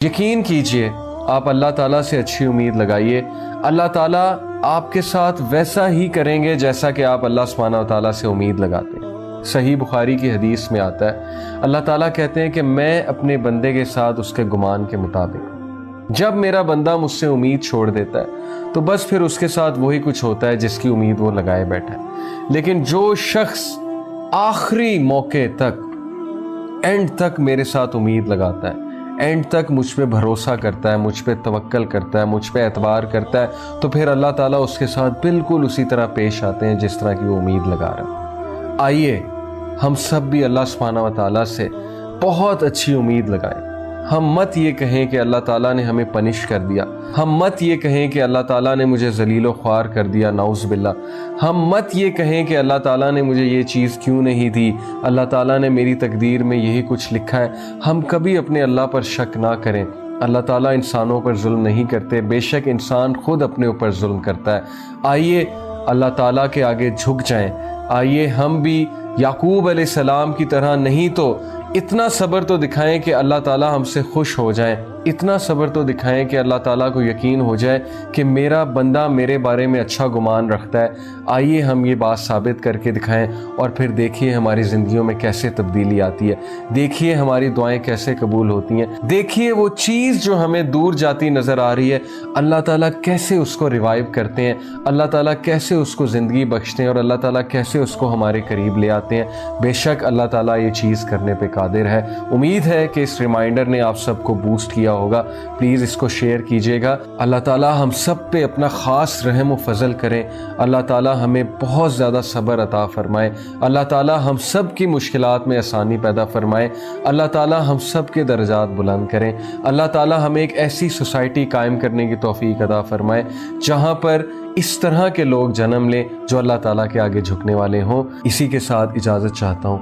यकीन कीजिए, आप अल्लाह ताला से अच्छी उम्मीद लगाइए, अल्लाह ताला आपके साथ वैसा ही करेंगे जैसा कि आप अल्लाह सुब्हानहू व तआला से उम्मीद लगाते हैं। सही बुखारी की हदीस में आता है, अल्लाह ताला कहते हैं कि मैं अपने बंदे के साथ उसके गुमान के मुताबिक। जब मेरा बंदा मुझसे उम्मीद छोड़ देता है तो बस फिर उसके साथ वही कुछ होता है जिसकी उम्मीद वो लगाए बैठा है। लेकिन जो शख्स आखिरी मौके तक, एंड तक मेरे साथ उम्मीद लगाता है, एंड तक मुझ पे भरोसा करता है, मुझ पे तवक्कल करता है, मुझ पे एतबार करता है, तो फिर अल्लाह ताला उसके साथ बिल्कुल उसी तरह पेश आते हैं जिस तरह की वो उम्मीद लगा रहा है। आइए हम सब भी अल्लाह सुब्हानहू व तआला से बहुत अच्छी उम्मीद लगाएं। हम मत ये कहें कि अल्लाह ताला ने हमें पनिश कर दिया, हम मत ये कहें कि अल्लाह ताला ने मुझे ज़लीलो ख्वार कर दिया, नाउज़ बिल्लाह। हम मत ये कहें कि अल्लाह ताला ने मुझे ये चीज़ क्यों नहीं दी, अल्लाह ताला ने मेरी तकदीर में यही कुछ लिखा है। हम कभी अपने अल्लाह पर शक ना करें। अल्लाह ताला इंसानों पर जुल्म नहीं करते, बेशक इंसान खुद अपने ऊपर जुल्म करता है। आइए अल्लाह ताला के आगे झुक जाएं। आइए हम भी याकूब अलैहिस्सलाम की तरह नहीं तो इतना सब्र तो दिखाएं कि अल्लाह ताला हमसे खुश हो जाए, इतना सब्र तो दिखाएं कि अल्लाह ताला को यकीन हो जाए कि मेरा बंदा मेरे बारे में अच्छा गुमान रखता है। आइए हम ये बात साबित करके दिखाएं और फिर देखिए हमारी ज़िंदगियों में कैसे तब्दीली आती है, देखिए हमारी दुआएं कैसे कबूल होती हैं, देखिए वो चीज़ जो हमें दूर जाती नज़र आ रही है अल्लाह ताला कैसे उसको रिवाइव करते हैं, अल्लाह ताला कैसे उसको ज़िंदगी बख्शते हैं और अल्लाह ताला कैसे उसको हमारे करीब ले आते हैं। बेशक अल्लाह ताला ये चीज़ करने पर कादिर है। उम्मीद है कि इस रिमाइंडर ने आप सबको बूस्ट किया होगा। प्लीज़ इसको शेयर कीजिएगा। अल्लाह ताला हम सब पे अपना ख़ास रहम व फजल करें। अल्लाह ताला हमें बहुत ज़्यादा सब्र अता फ़रमाए। अल्लाह ताला हम सब की मुश्किलात में आसानी पैदा फ़रमाए। अल्लाह ताला हम सब के दर्जात बुलंद करें। अल्लाह ताला हमें एक ऐसी सोसाइटी कायम करने की तौफीक अता फ़रमाए जहाँ पर इस तरह के लोग जन्म लें जो अल्लाह ताला के आगे झुकने वाले हों। इसी के साथ इजाज़त चाहता हूँ।